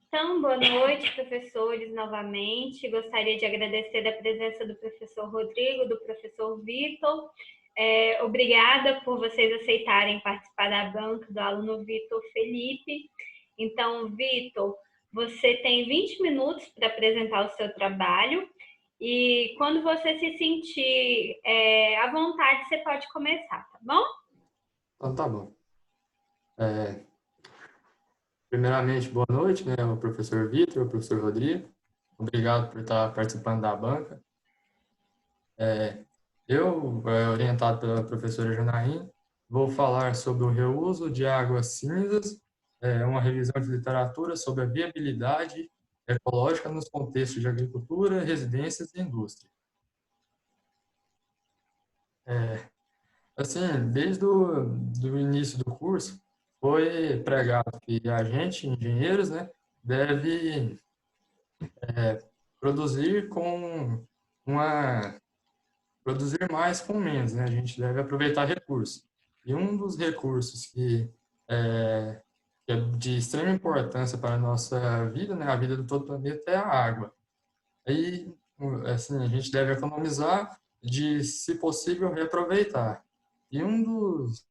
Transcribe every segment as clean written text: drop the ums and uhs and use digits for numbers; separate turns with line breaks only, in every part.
Então, boa noite, professores, novamente. Gostaria de agradecer a presença do professor Rodrigo, do professor Vitor. Obrigada por vocês aceitarem participar da banca do aluno Vitor Felipe. Então, Vitor, você tem 20 minutos para apresentar o seu trabalho e quando você se sentir à vontade, você pode começar, tá bom?
Então, tá bom. É, Primeiramente, boa noite, né, ao professor Vitor, ao professor Rodrigo. Obrigado por estar participando da banca. Orientado pela professora Janaína, vou falar sobre o reuso de águas cinzas, uma revisão de literatura sobre a viabilidade ecológica nos contextos de agricultura, residências e indústria. É, Assim, desde do início do curso, foi pregado que a gente, engenheiros, né, deve produzir com uma produzir mais com menos, né? A gente deve aproveitar recursos. E um dos recursos que é de extrema importância para a nossa vida, né, a vida de todo o planeta, é a água. Aí, assim, a gente deve economizar de, se possível, reaproveitar. E um dos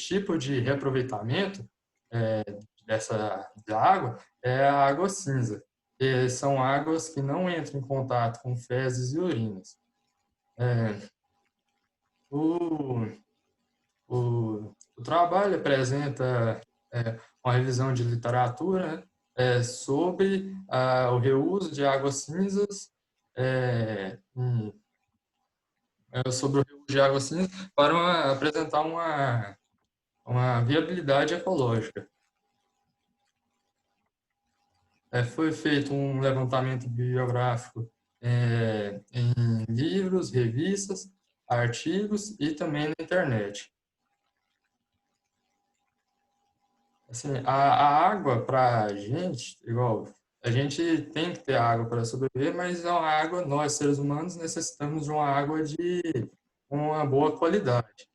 tipos de reaproveitamento é, da água é a água cinza, que são águas que não entram em contato com fezes e urinas. É, o, o trabalho apresenta uma revisão de literatura, né, sobre o reuso de águas cinzas, é, em- sobre o reuso de águas cinzas para apresentar uma viabilidade ecológica. Foi feito um levantamento bibliográfico em livros, revistas, artigos e também na internet. Assim, a água para a gente, igual, a gente tem que ter água para sobreviver, mas a água, nós seres humanos necessitamos de uma água de uma boa qualidade.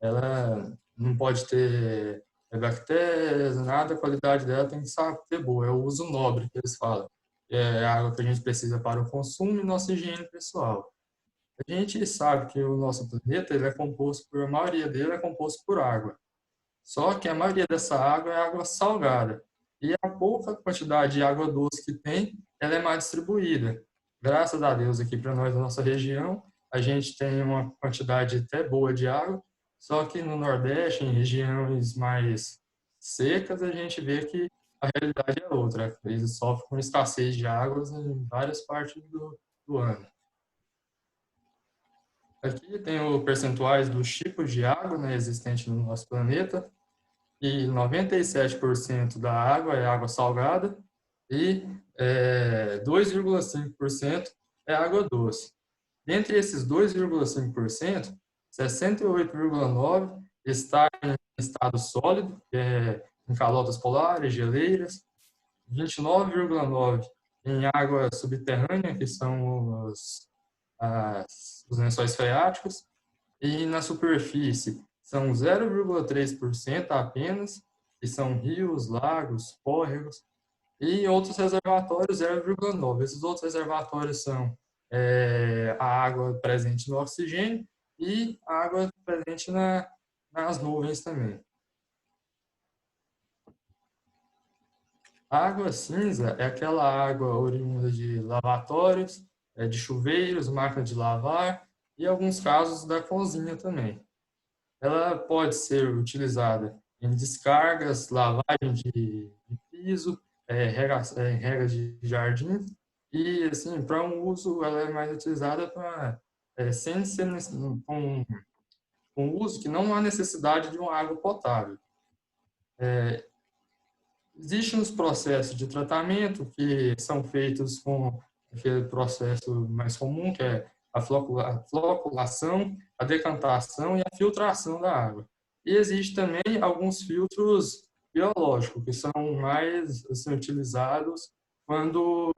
Ela não pode ter bactérias, nada, a qualidade dela tem que ser boa, é o uso nobre que eles falam. É a água que a gente precisa para o consumo e nossa higiene pessoal. A gente sabe que o nosso planeta, ele é composto por, a maioria dele é composto por água. Só que a maioria dessa água é água salgada. E a pouca quantidade de água doce que tem, ela é mais distribuída. Graças a Deus aqui para nós, na nossa região, a gente tem uma quantidade até boa de água, só que no Nordeste, em regiões mais secas, a gente vê que a realidade é outra. Eles sofrem com escassez de águas em várias partes do ano. Aqui tem o percentuais dos tipos de água, né, existente no nosso planeta, e 97% da água é água salgada e 2,5% é água doce. Dentre esses 2,5%, 68,9% está em estado sólido, que é em calotas polares, geleiras, 29,9% em água subterrânea, que são os lençóis freáticos, e na superfície são 0,3% apenas, que são rios, lagos, córregos, e outros reservatórios 0,9%. Esses outros reservatórios são a água presente no oxigênio e a água presente nas nuvens também. A água cinza é aquela água oriunda de lavatórios, de chuveiros, máquina de lavar e, em alguns casos, da cozinha também. Ela pode ser utilizada em descargas, lavagem de piso, rega de jardim e, assim, para um uso, ela é mais utilizada para, sem ser com uso que não há necessidade de uma água potável. Existem os processos de tratamento que são feitos com aquele processo mais comum, que é a floculação, a decantação e a filtração da água. E existe também alguns filtros biológicos, que são mais assim, utilizados quando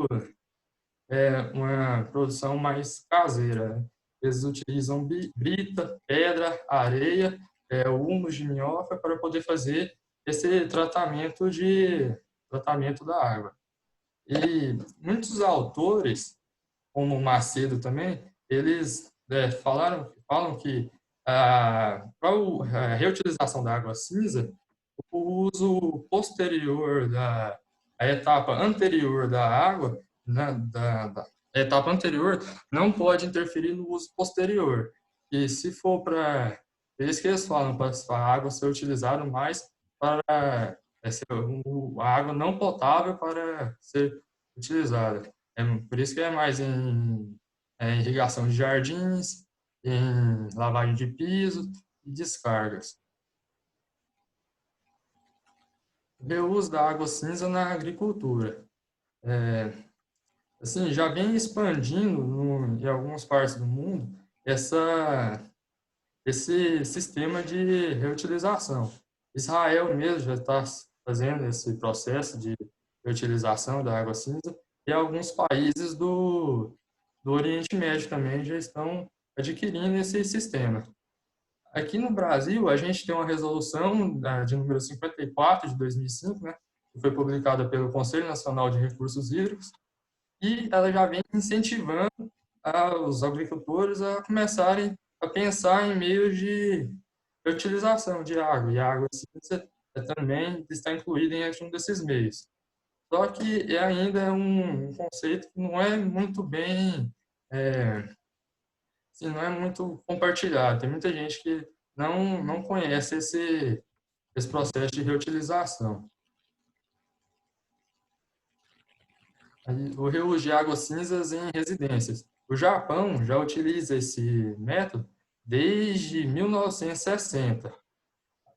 é uma produção mais caseira, né? Eles utilizam brita, pedra, areia, humus de minhoca para poder fazer esse tratamento da água. E muitos autores, como Macedo também, eles falam que para a reutilização da água cinza, o uso posterior a etapa anterior da água, né, da etapa anterior, não pode interferir no uso posterior. E se for para... É isso que eles falam, para a água ser utilizada mais para a água não potável para ser utilizada. Por isso que é mais em irrigação de jardins, em lavagem de piso e descargas. O reuso da água cinza na agricultura. Assim, já vem expandindo em algumas partes do mundo esse sistema de reutilização. Israel mesmo já está fazendo esse processo de reutilização da água cinza e alguns países do Oriente Médio também já estão adquirindo esse sistema. Aqui no Brasil, a gente tem uma resolução de número 54 de 2005, né, que foi publicada pelo Conselho Nacional de Recursos Hídricos, e ela já vem incentivando os agricultores a começarem a pensar em meios de utilização de água, e a água cinza também está incluída em um desses meios. Só que ainda é um conceito que não é muito bem, assim, não é muito compartilhado. Tem muita gente que não conhece esse processo de reutilização. O reuso de águas cinzas em residências. O Japão já utiliza esse método desde 1960.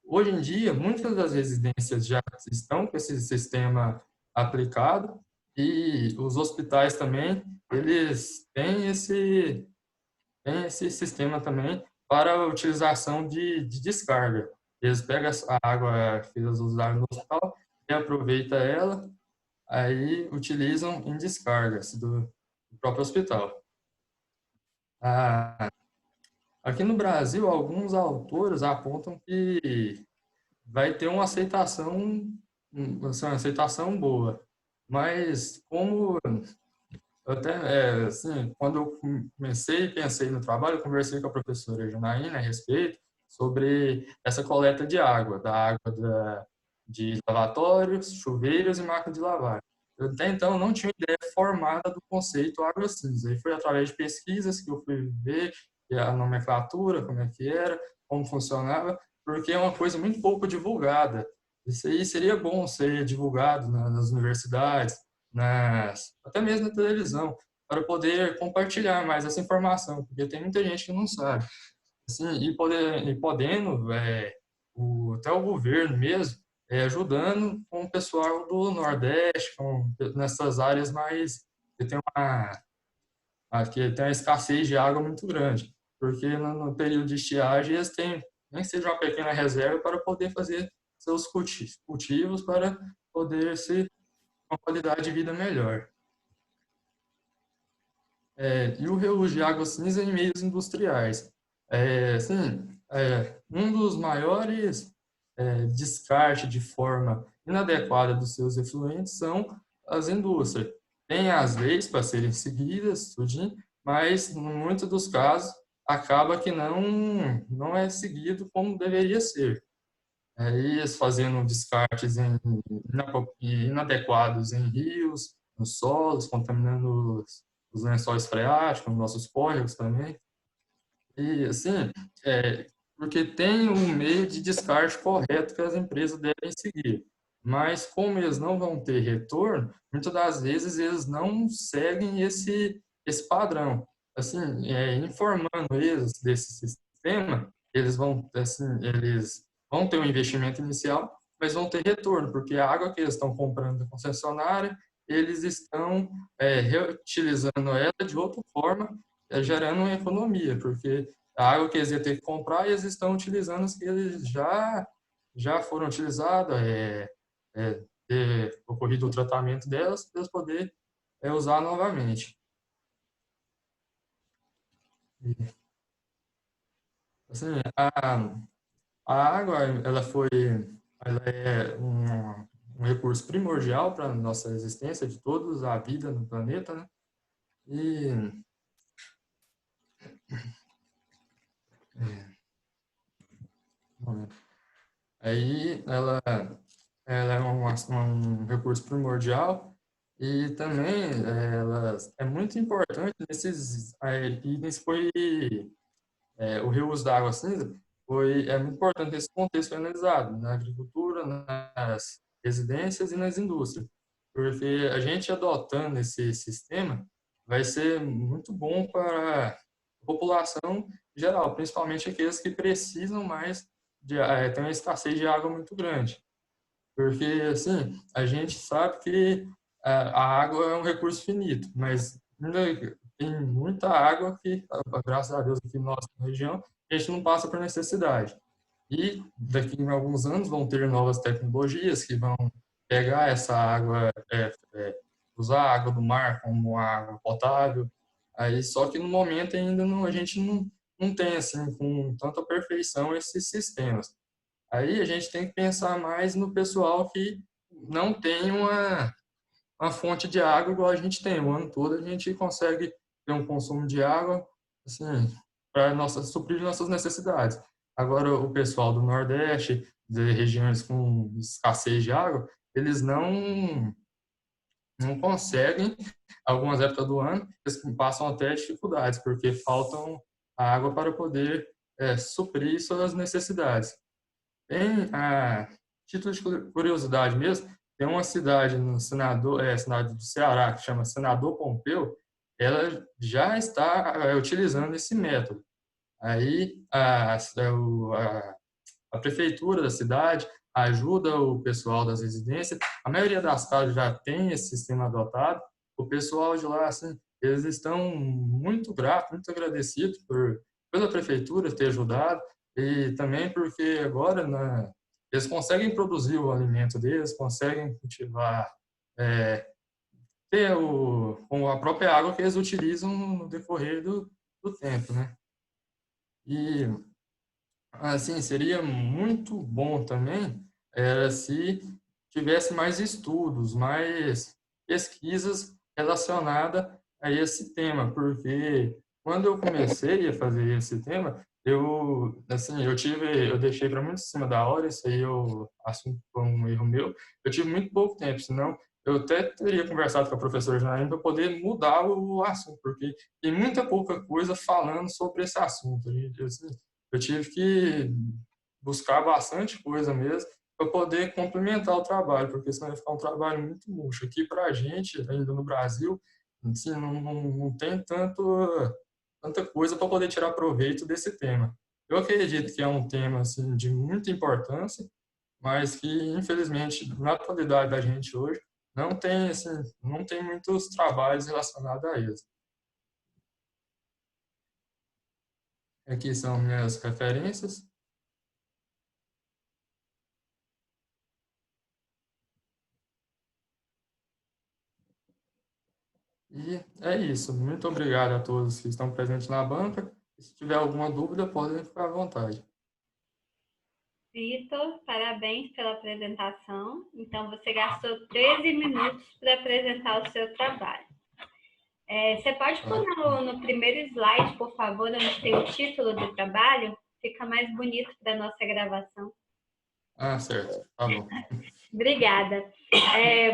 Hoje em dia, muitas das residências já estão com esse sistema aplicado e os hospitais também, eles têm esse sistema também para a utilização de descarga. Eles pegam a água que eles usaram no hospital e aproveitam ela, aí utilizam em descargas do próprio hospital. Aqui no Brasil, alguns autores apontam que vai ter uma aceitação boa. Mas como até assim, quando eu comecei e pensei no trabalho, eu conversei com a professora Janaína a respeito sobre essa coleta de água, da água de lavatórios, chuveiros e máquina de lavar. Eu até então não tinha ideia formada do conceito água cinza. E foi através de pesquisas que eu fui ver a nomenclatura, como é que era, como funcionava, porque é uma coisa muito pouco divulgada. Isso aí seria bom ser divulgado nas universidades, até mesmo na televisão, para poder compartilhar mais essa informação, porque tem muita gente que não sabe. Assim, e podendo, até o governo mesmo, ajudando com o pessoal do Nordeste, nessas áreas mais que tem uma escassez de água muito grande, porque no período de estiagem eles têm nem que seja uma pequena reserva para poder fazer seus cultivos para poder ser uma qualidade de vida melhor. E o reuso de água cinza em meios industriais. Assim, um dos maiores descartes de forma inadequada dos seus efluentes são as indústrias. Tem as leis para serem seguidas, tudinho, mas, em muitos dos casos, acaba que não é seguido como deveria ser. Eles fazendo descartes inadequados em rios, nos solos, contaminando os lençóis freáticos, nossos córregos também. E, assim, porque tem um meio de descarte correto que as empresas devem seguir. Mas, como eles não vão ter retorno, muitas das vezes eles não seguem esse padrão. Assim, informando eles desse sistema, eles vão ter um investimento inicial, mas vão ter retorno, porque a água que eles estão comprando da concessionária, eles estão reutilizando ela de outra forma, gerando uma economia, porque a água que eles iam ter que comprar, eles estão utilizando as que eles já foram utilizadas, ter ocorrido o tratamento delas, para eles poderem usar novamente. E, assim, a água, ela é um recurso primordial para a nossa existência, de todos, a vida no planeta, né? E aí ela é um recurso primordial e também ela é muito importante e nesse foi o reuso da água cinza é muito importante nesse contexto foi analisado na agricultura, nas residências e nas indústrias, porque a gente adotando esse sistema vai ser muito bom para a população geral, principalmente aqueles que precisam mais tem uma escassez de água muito grande. Porque, assim, a gente sabe que a água é um recurso finito, mas ainda tem muita água que, graças a Deus, aqui na nossa região, a gente não passa por necessidade. E daqui a alguns anos vão ter novas tecnologias que vão pegar essa água, usar a água do mar como água potável. Aí, só que no momento ainda não, a gente não tem, assim, com tanta perfeição esses sistemas. Aí a gente tem que pensar mais no pessoal que não tem uma fonte de água igual a gente tem. O ano todo a gente consegue ter um consumo de água assim, para suprir nossas necessidades. Agora, o pessoal do Nordeste, de regiões com escassez de água, eles não conseguem, algumas épocas do ano, eles passam até dificuldades, porque faltam água para poder suprir suas necessidades. Tem, a título de curiosidade mesmo, tem uma cidade no cidade do Ceará, que chama Senador Pompeu, ela já está utilizando esse método. Aí a prefeitura da cidade ajuda o pessoal das residências, a maioria das casas já tem esse sistema adotado, o pessoal de lá, assim, eles estão muito gratos, muito agradecidos pela prefeitura ter ajudado e também porque agora eles conseguem produzir o alimento deles, conseguem cultivar, é, ter com a própria água que eles utilizam no decorrer do tempo, né? E assim, seria muito bom também se tivesse mais estudos, mais pesquisas relacionadas a esse tema, porque quando eu comecei a fazer esse tema, eu deixei para muito em cima da hora, isso aí eu assumo como um erro meu, eu tive muito pouco tempo, senão eu até teria conversado com a professora Janaína para poder mudar o assunto, porque tem muita pouca coisa falando sobre esse assunto. Assim, eu tive que buscar bastante coisa mesmo para poder complementar o trabalho, porque senão ia ficar um trabalho muito murcho. Aqui para a gente, ainda no Brasil, assim, não tem tanta coisa para poder tirar proveito desse tema. Eu acredito que é um tema assim, de muita importância, mas que, infelizmente, na atualidade da gente hoje, não tem muitos trabalhos relacionados a isso. Aqui são minhas referências. E é isso. Muito obrigado a todos que estão presentes na banca. Se tiver alguma dúvida, podem ficar à vontade.
Vitor, parabéns pela apresentação. Então, você gastou 13 minutos para apresentar o seu trabalho. Você pode pôr no primeiro slide, por favor, onde tem o título do trabalho? Fica mais bonito para a nossa gravação.
Ah, certo. Tá bom.
Obrigada.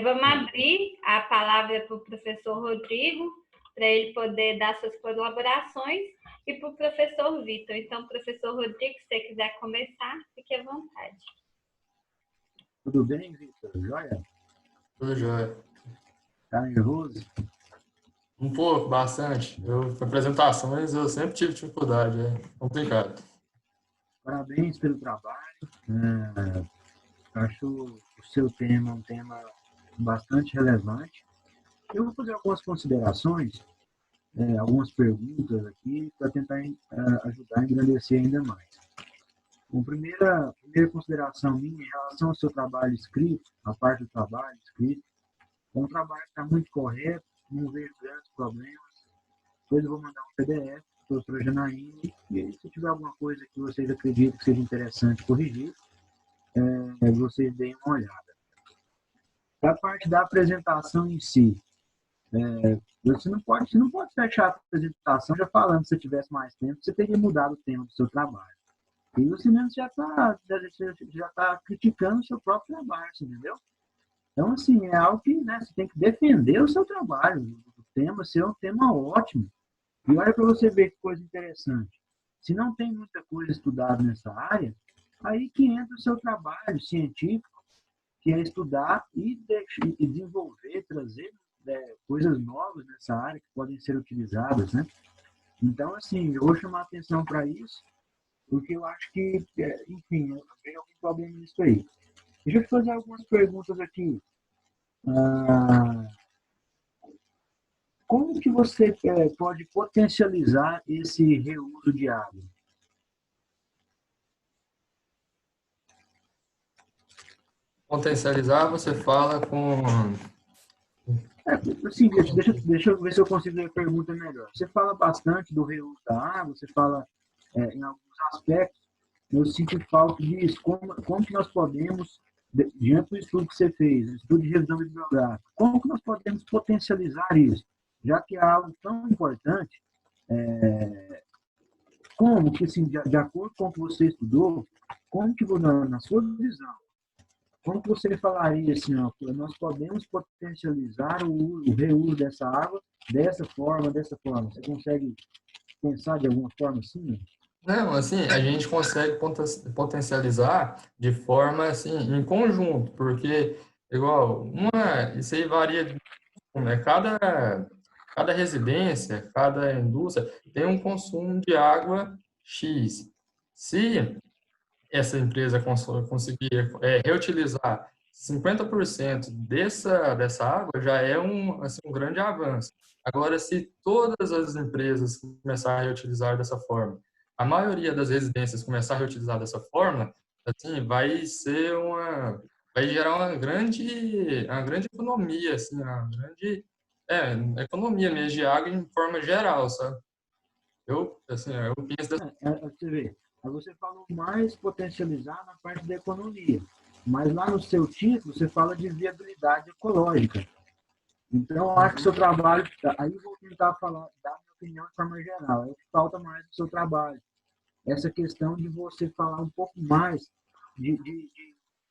Vamos abrir a palavra para o professor Rodrigo, para ele poder dar suas colaborações, e para o professor Vitor. Então, professor Rodrigo, se você quiser começar, fique à vontade.
Tudo bem, Vitor? Joia?
Tudo jóia.
Tá nervoso?
Um pouco, bastante. Apresentações eu sempre tive dificuldade, é complicado.
Parabéns pelo trabalho. Acho o seu tema um tema bastante relevante. Eu vou fazer algumas considerações, algumas perguntas aqui, para tentar ajudar a engrandecer ainda mais. Bom, primeira consideração minha em relação ao seu trabalho escrito, a parte do trabalho escrito, é um trabalho que está muito correto, não vejo grandes problemas. Depois eu vou mandar um PDF para a professora Janaína, e aí, se tiver alguma coisa que vocês acreditam que seja interessante corrigir, vocês deem uma olhada. Da parte da apresentação em si, você não pode fechar a apresentação já falando, se você tivesse mais tempo, você teria mudado o tema do seu trabalho. E você mesmo já tá criticando o seu próprio trabalho, você entendeu? Então, assim, é algo que, né, você tem que defender o seu trabalho. O tema ser um tema ótimo. E olha para você ver que coisa interessante. Se não tem muita coisa estudada nessa área, aí que entra o seu trabalho científico, que é estudar e desenvolver, trazer coisas novas nessa área que podem ser utilizadas, né? Então, assim, eu vou chamar atenção para isso, porque eu acho que, enfim, eu vejo algum problema nisso aí. Deixa eu te fazer algumas perguntas aqui. Ah, como que você pode potencializar esse reuso de água?
Potencializar, você fala com...
Assim, deixa eu ver se eu consigo ler a pergunta melhor. Você fala bastante do reuso da água, você fala em alguns aspectos, eu sinto falta disso. Como que nós podemos, diante do estudo que você fez, estudo de revisão bibliográfica, como que nós podemos potencializar isso? Já que é algo tão importante, como que, assim, de acordo com o que você estudou, como que, na sua visão, como que você falaria assim, ó, que nós podemos potencializar o reuso dessa água dessa forma, dessa forma? Você consegue pensar de alguma forma assim?
Não, assim, a gente consegue potencializar de forma, assim, em conjunto, porque, igual, isso aí varia, né? Cada residência, cada indústria tem um consumo de água X. Se essa empresa conseguir reutilizar 50% dessa água, já é assim, um grande avanço. Agora, se todas as empresas começarem a reutilizar dessa forma, a maioria das residências começar a reutilizar dessa forma, assim, vai gerar uma grande economia, assim, uma grande economia mesmo de água em forma geral, sabe? Eu penso dessa...
Você vê, aí você falou mais potencializar na parte da economia, mas lá no seu título você fala de viabilidade ecológica. Então, eu acho que o seu trabalho, aí eu vou tentar falar, dar minha opinião de forma geral, é o que falta mais do seu trabalho. Essa questão de você falar um pouco mais de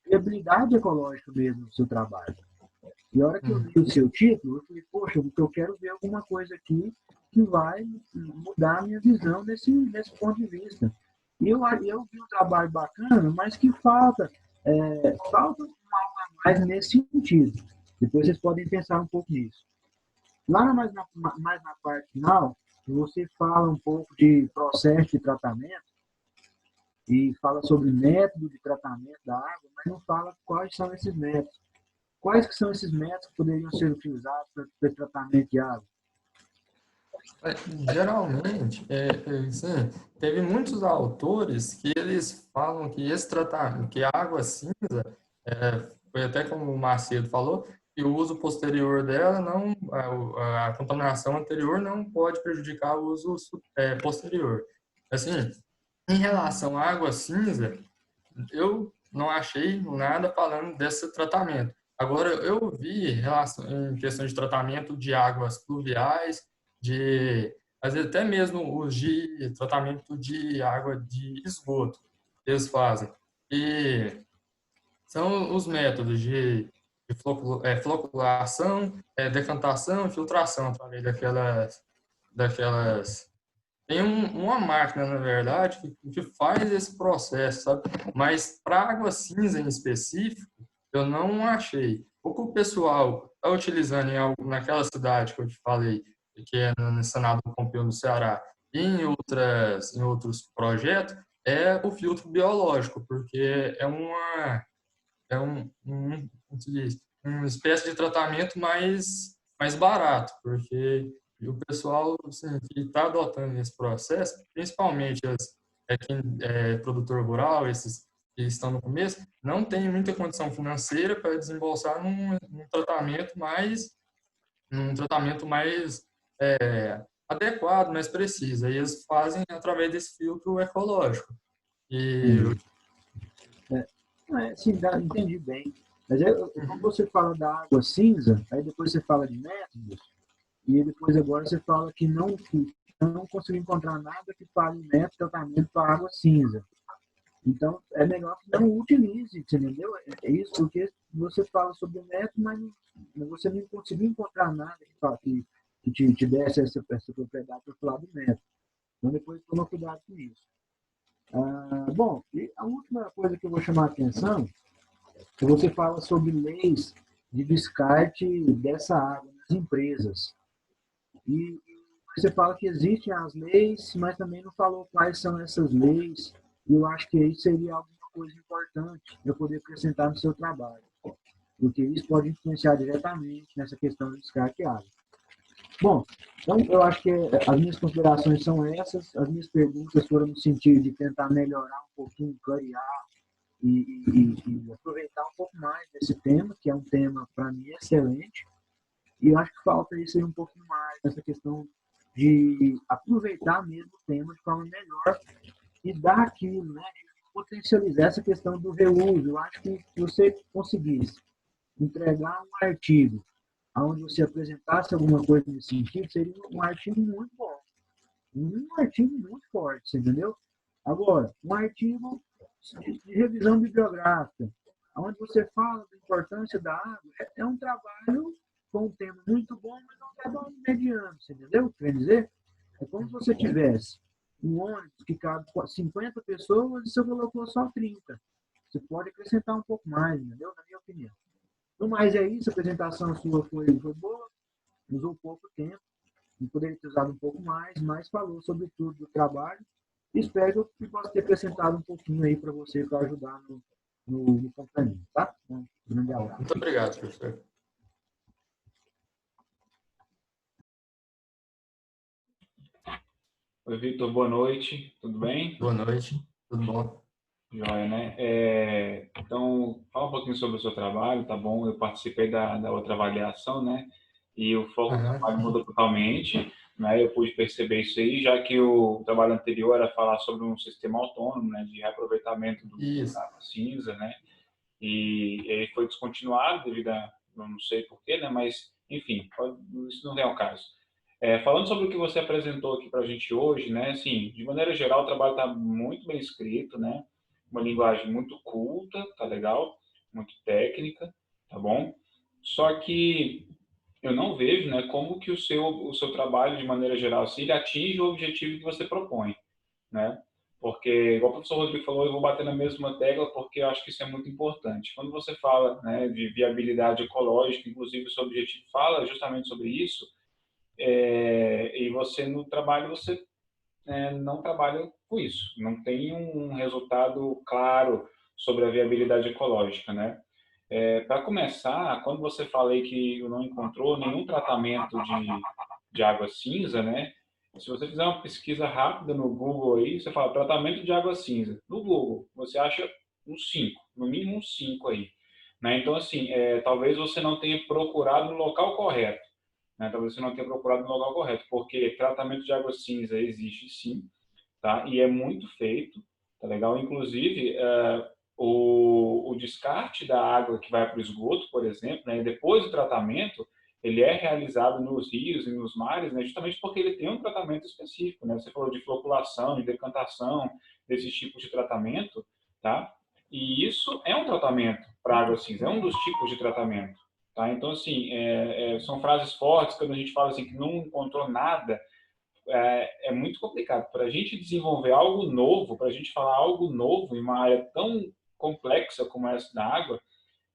viabilidade ecológica mesmo do seu trabalho. E a hora que eu li o seu título, eu falei, poxa, eu quero ver alguma coisa aqui que vai mudar a minha visão nesse ponto de vista. E eu vi um trabalho bacana, mas que falta algo a mais nesse sentido. Depois vocês podem pensar um pouco nisso. Lá mais na parte final, você fala um pouco de processo de tratamento e fala sobre método de tratamento da água, mas não fala quais são esses métodos. Quais que são esses métodos que poderiam ser utilizados para tratamento de água?
Geralmente, assim, teve muitos autores que eles falam que esse tratamento, que a água cinza, foi até como o Macedo falou, que o uso posterior dela não, a contaminação anterior não pode prejudicar o uso posterior. Assim, em relação à água cinza, eu não achei nada falando desse tratamento. Agora, eu vi em questão de tratamento de águas pluviais, às vezes até mesmo os de tratamento de água de esgoto, eles fazem. E são os métodos de floculação, decantação e filtração através daquelas tem uma máquina, na verdade, que faz esse processo, sabe? Mas para água cinza em específico, eu não achei. O que o pessoal está utilizando naquela cidade que eu te falei, que é no Senado do Pompeu, no Ceará, e em outros projetos, é o filtro biológico, porque como se diz, uma espécie de tratamento mais barato, porque o pessoal assim, que está adotando esse processo, principalmente quem é produtor rural, esses que estão no começo, não tem muita condição financeira para desembolsar num tratamento mais adequado, mais preciso. Aí eles fazem através desse filtro ecológico. E
Sim, entendi bem. Mas quando você fala da água cinza, aí depois você fala de métodos, e depois agora você fala que não conseguiu encontrar nada que fale método de tratamento para água cinza. Então, é melhor que não utilize, entendeu? É isso, porque você fala sobre o método, mas você não conseguiu encontrar nada que te desse essa propriedade para falar do método. Então, depois toma cuidado com isso. Bom, e a última coisa que eu vou chamar a atenção é que você fala sobre leis de descarte dessa água nas empresas. E você fala que existem as leis, mas também não falou quais são essas leis. E eu acho que isso seria alguma coisa importante eu poder acrescentar no seu trabalho, porque isso pode influenciar diretamente nessa questão do descarte água. Bom, então eu acho que as minhas considerações são essas. As minhas perguntas foram no sentido de tentar melhorar um pouquinho, clarear e aproveitar um pouco mais desse tema, que é um tema, para mim, excelente. E eu acho que falta isso aí um pouquinho mais, essa questão de aproveitar mesmo o tema de forma melhor e dar aquilo, né? Potencializar essa questão do reuso. Eu acho que se você conseguisse entregar um artigo onde você apresentasse alguma coisa nesse sentido, seria um artigo muito bom. Um artigo muito forte, você entendeu? Agora, um artigo de revisão bibliográfica, onde você fala da importância da água, é um trabalho com um tema muito bom, mas é um trabalho mediano, você entendeu o que eu quero dizer? É como se você tivesse um ônibus que cabe 50 pessoas e você colocou só 30. Você pode acrescentar um pouco mais, entendeu? Na minha opinião. No mais é isso, a apresentação sua foi boa, usou pouco tempo, poderia ter usado um pouco mais, mas falou sobre tudo do trabalho. Espero que possa ter acrescentado um pouquinho aí para você, para ajudar no caminho, tá? Um grande abraço.
Muito obrigado, professor.
Oi, Vitor, boa noite, tudo bem?
Boa noite, tudo bom?
Joia, né? Então, fala um pouquinho sobre o seu trabalho, tá bom? Eu participei da outra avaliação, né? E o foco do trabalho mudou totalmente, né? Eu pude perceber isso aí, já que o trabalho anterior era falar sobre um sistema autônomo, né? De reaproveitamento da água cinza, né? E ele foi descontinuado devido a, eu não sei porquê, né? Mas, enfim, isso não é o caso. Falando sobre o que você apresentou aqui para a gente hoje, né? Assim, de maneira geral, o trabalho está muito bem escrito, né? Uma linguagem muito culta, tá legal? Muito técnica, tá bom? Só que eu não vejo, né? Como que o seu trabalho, de maneira geral, se ele atinge o objetivo que você propõe, né? Porque, igual o professor Rodrigo falou, eu vou bater na mesma tecla porque eu acho que isso é muito importante. Quando você fala, né, de viabilidade ecológica, inclusive o seu objetivo fala justamente sobre isso, e você no trabalho você não trabalha com isso, não tem um resultado claro sobre a viabilidade ecológica, né? Para começar, quando você falei que não encontrou nenhum tratamento de água cinza, né? Se você fizer uma pesquisa rápida no Google aí, você fala tratamento de água cinza. No Google, você acha uns 5, no mínimo uns 5 aí. Né? Então, assim, talvez você não tenha procurado no local correto. Né? Talvez você não tenha procurado no local correto, porque tratamento de água cinza existe sim, tá? E é muito feito, tá legal? Inclusive, o descarte da água que vai para o esgoto, por exemplo, né? Depois do tratamento, ele é realizado nos rios e nos mares, né? Justamente porque ele tem um tratamento específico, né? Você falou de floculação, de decantação, desses tipos de tratamento, tá? E isso é um tratamento para água cinza, é um dos tipos de tratamento, tá? Então, assim, são frases fortes quando a gente fala assim que não encontrou nada, é muito complicado. Para a gente desenvolver algo novo, para a gente falar algo novo em uma área tão complexa como essa da água,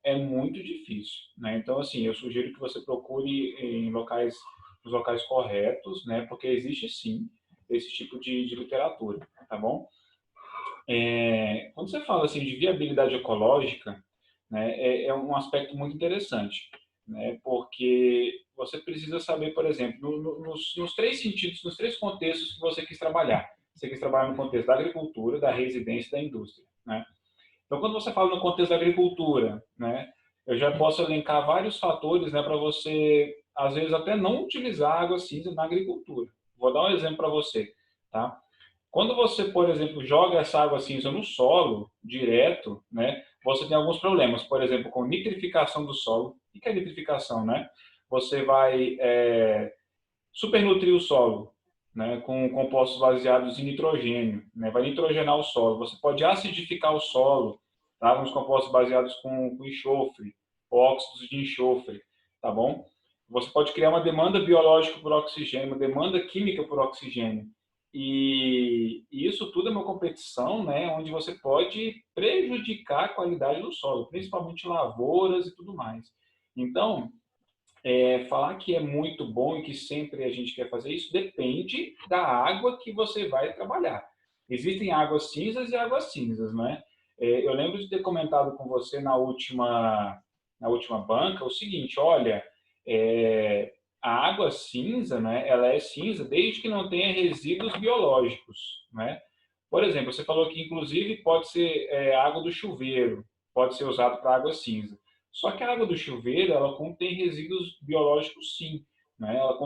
é muito difícil, né? Então, assim, eu sugiro que você procure nos locais corretos, né? Porque existe sim esse tipo de literatura, tá bom? Quando você fala assim de viabilidade ecológica, né, é um aspecto muito interessante, né? Porque você precisa saber, por exemplo, nos três sentidos, nos três contextos que você quis trabalhar. Você quis trabalhar no contexto da agricultura, da residência e da indústria, né? Então, quando você fala no contexto da agricultura, né, eu já posso elencar vários fatores, né, para você, às vezes, até não utilizar água cinza na agricultura. Vou dar um exemplo para você, tá? Quando você, por exemplo, joga essa água cinza no solo, direto, né, você tem alguns problemas, por exemplo, com nitrificação do solo. O que é nitrificação, né? Você vai supernutrir o solo, né, com compostos baseados em nitrogênio, né, vai nitrogenar o solo. Você pode acidificar o solo, tá, com os compostos baseados com enxofre, óxidos de enxofre, tá bom? Você pode criar uma demanda biológica por oxigênio, uma demanda química por oxigênio. E isso tudo é uma competição, né, onde você pode prejudicar a qualidade do solo, principalmente lavouras e tudo mais. Então, falar que é muito bom e que sempre a gente quer fazer isso depende da água que você vai trabalhar. Existem águas cinzas e águas cinzas, né? Eu lembro de ter comentado com você na última banca o seguinte, olha, a água cinza, né, ela é cinza desde que não tenha resíduos biológicos, né? Por exemplo, você falou que inclusive pode ser água do chuveiro, pode ser usado para água cinza. Só que a água do chuveiro, ela contém resíduos biológicos, sim, né? Ela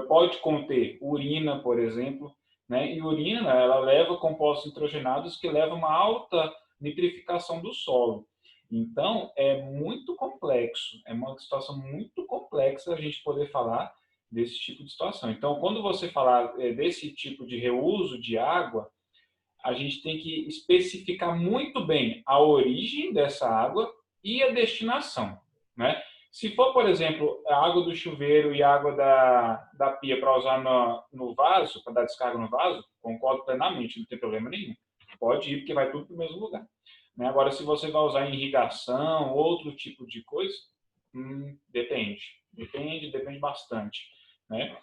pode conter urina, por exemplo, né? E urina, ela leva compostos nitrogenados que levam a uma alta nitrificação do solo. Então, é muito complexo, é uma situação muito complexa a gente poder falar desse tipo de situação. Então, quando você falar desse tipo de reuso de água, a gente tem que especificar muito bem a origem dessa água e a destinação, né? Se for, por exemplo, a água do chuveiro e a água da pia para usar no vaso, para dar descarga no vaso, concordo plenamente, não tem problema nenhum. Pode ir, porque vai tudo para o mesmo lugar. Né? Agora, se você vai usar em irrigação, outro tipo de coisa, depende. Depende bastante. Né?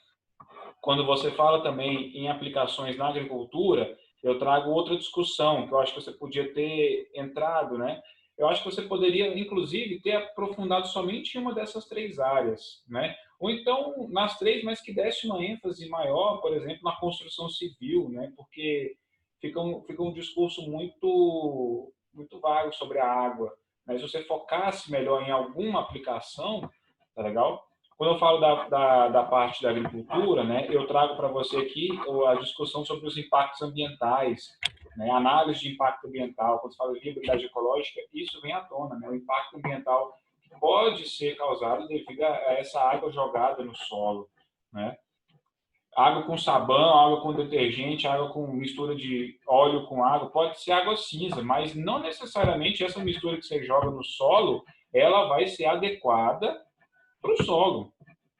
Quando você fala também em aplicações na agricultura, eu trago outra discussão que eu acho que você podia ter entrado, né? Eu acho que você poderia, inclusive, ter aprofundado somente em uma dessas três áreas, né? Ou então nas três, mas que desse uma ênfase maior, por exemplo, na construção civil, né? Porque fica um discurso muito vago sobre a água. Mas se você focasse melhor em alguma aplicação, tá legal? Quando eu falo da parte da agricultura, né, eu trago para você aqui a discussão sobre os impactos ambientais, né, análise de impacto ambiental. Quando se fala de viabilidade ecológica, isso vem à tona, né, o impacto ambiental que pode ser causado devido a essa água jogada no solo, né. Água com sabão, água com detergente, água com mistura de óleo com água, pode ser água cinza, mas não necessariamente essa mistura que você joga no solo, ela vai ser adequada para o solo.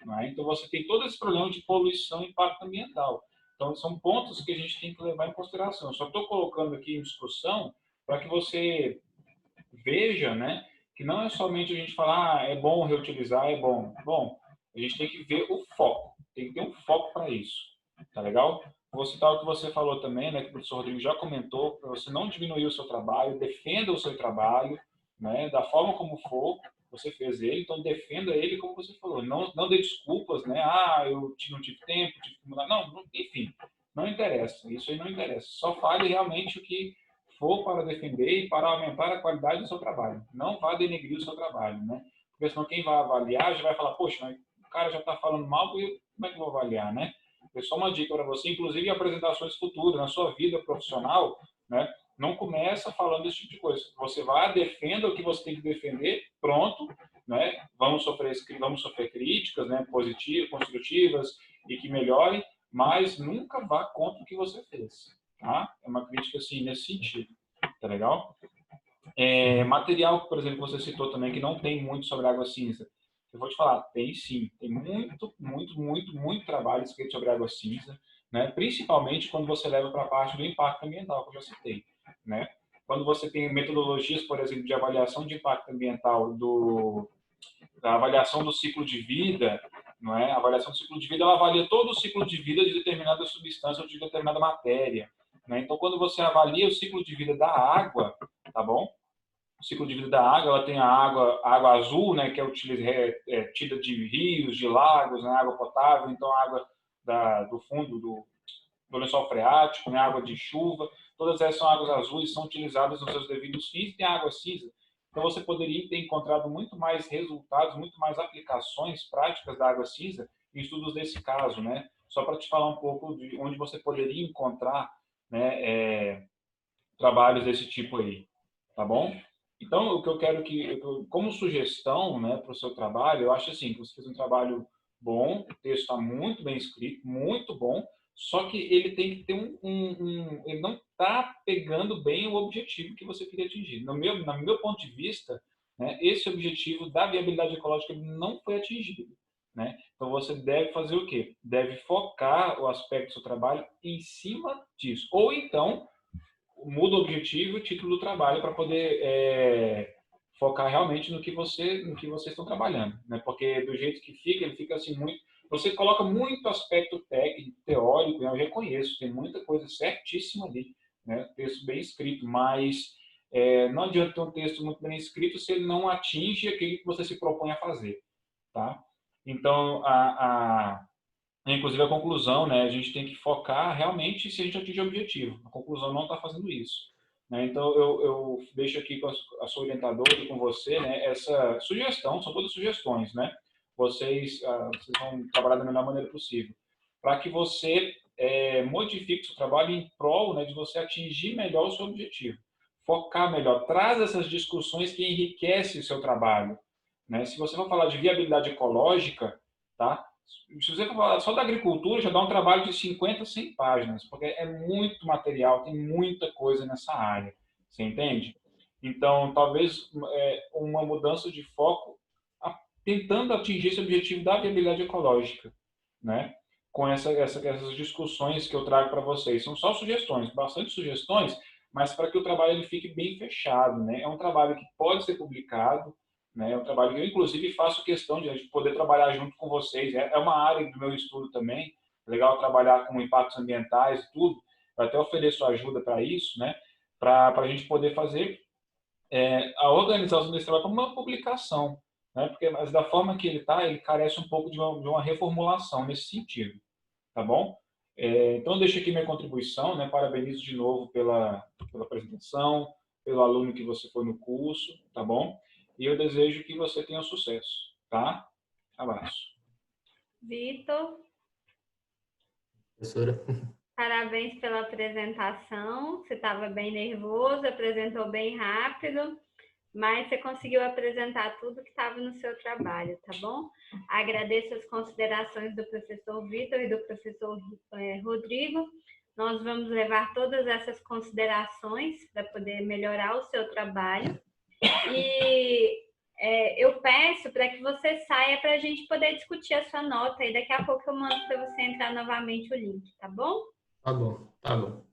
Né? Então, você tem todo esse problema de poluição e impacto ambiental. Então, são pontos que a gente tem que levar em consideração. Eu só estou colocando aqui em discussão para que você veja, né, que não é somente a gente falar, é bom reutilizar, é bom. Bom, a gente tem que ver o foco. Tem que ter um foco para isso. Tá legal? Vou citar o que você falou também, né, que o professor Rodrigo já comentou, para você não diminuir o seu trabalho, defenda o seu trabalho, né, da forma como for, você fez ele, então defenda ele como você falou. Não dê desculpas, né? Eu não tive tempo, tive que mudar. Não, enfim, não interessa. Isso aí não interessa. Só fale realmente o que for para defender e para aumentar a qualidade do seu trabalho. Não vá denegrir o seu trabalho, né? Porque senão quem vai avaliar já vai falar, poxa, mas o cara já está falando mal, e como é que eu vou avaliar, né? É só uma dica para você, inclusive em apresentações futuras, na sua vida profissional, né? Não começa falando desse tipo de coisa. Você vai, defenda o que você tem que defender, pronto, né? Vamos sofrer críticas, né? Positivas, construtivas e que melhorem, mas nunca vá contra o que você fez, tá? É uma crítica assim nesse sentido, tá legal? Material, por exemplo, que você citou também que não tem muito sobre água cinza. Eu vou te falar, tem sim, tem muito trabalho escrito sobre água cinza, né? Principalmente quando você leva para a parte do impacto ambiental, que eu já citei, né? Quando você tem metodologias, por exemplo, de avaliação de impacto ambiental da avaliação do ciclo de vida, não é? A avaliação do ciclo de vida, ela avalia todo o ciclo de vida de determinada substância ou de determinada matéria, né? Então, quando você avalia o ciclo de vida da água, tá bom? O ciclo de vida da água, ela tem a água azul, né, que é tida de rios, de lagos, né, água potável, então a água do fundo do lençol freático, né, água de chuva, todas essas são águas azuis, são utilizadas nos seus devidos fins, e tem a água cinza. Então você poderia ter encontrado muito mais resultados, muito mais aplicações práticas da água cinza em estudos desse caso, né? Só para te falar um pouco de onde você poderia encontrar, né, trabalhos desse tipo aí, tá bom? Então, o que eu quero como sugestão, né, para o seu trabalho, eu acho assim, que você fez um trabalho bom, o texto está muito bem escrito, muito bom, só que ele tem que ter ele não está pegando bem o objetivo que você queria atingir. No meu ponto de vista, né, esse objetivo da viabilidade ecológica ele não foi atingido, né? Então, você deve fazer o quê? Deve focar o aspecto do seu trabalho em cima disso. Ou então, muda o objetivo e o título do trabalho para poder focar realmente no que vocês estão trabalhando, né? Porque do jeito que fica, ele fica assim muito. Você coloca muito aspecto técnico, teórico, eu reconheço, tem muita coisa certíssima ali, né? Texto bem escrito, mas não adianta ter um texto muito bem escrito se ele não atinge aquilo que você se propõe a fazer, tá? Então, inclusive a conclusão, né? A gente tem que focar realmente se a gente atingir o objetivo. A conclusão não está fazendo isso, né? Então eu deixo aqui com a sua orientadora e com você, né? Essa sugestão, são todas sugestões, né? Vocês vão trabalhar da melhor maneira possível, para que você modifique o seu trabalho em prol, né, de você atingir melhor o seu objetivo, focar melhor, traz essas discussões que enriquecem o seu trabalho, né? Se você for falar de viabilidade ecológica, tá? Se você for falar só da agricultura, já dá um trabalho de 50, 100 páginas, porque é muito material, tem muita coisa nessa área. Você entende? Então, talvez uma mudança de foco tentando atingir esse objetivo da viabilidade ecológica, né? Com essas discussões que eu trago para vocês. São só sugestões, bastante sugestões, mas para que o trabalho ele fique bem fechado, né? É um trabalho que pode ser publicado, né? É um trabalho que eu, inclusive, faço questão de poder trabalhar junto com vocês. É uma área do meu estudo também. É legal trabalhar com impactos ambientais e tudo. Eu até ofereço ajuda para isso, né? Para a gente poder fazer a organização desse trabalho como uma publicação, né? Porque mas da forma que ele está, ele carece um pouco de uma reformulação nesse sentido, tá bom? Então, deixo aqui minha contribuição, né? Parabenizo de novo pela apresentação, pelo aluno que você foi no curso, tá bom? E eu desejo que você tenha sucesso, tá? Abraço.
Vitor,
Professora.
parabéns pela apresentação. Você estava bem nervoso, apresentou bem rápido, mas você conseguiu apresentar tudo que estava no seu trabalho, tá bom? Agradeço as considerações do professor Vitor e do professor Rodrigo. Nós vamos levar todas essas considerações para poder melhorar o seu trabalho. E eu peço para que você saia para a gente poder discutir a sua nota e daqui a pouco eu mando para você entrar novamente o link, tá bom?
Tá bom, tá bom.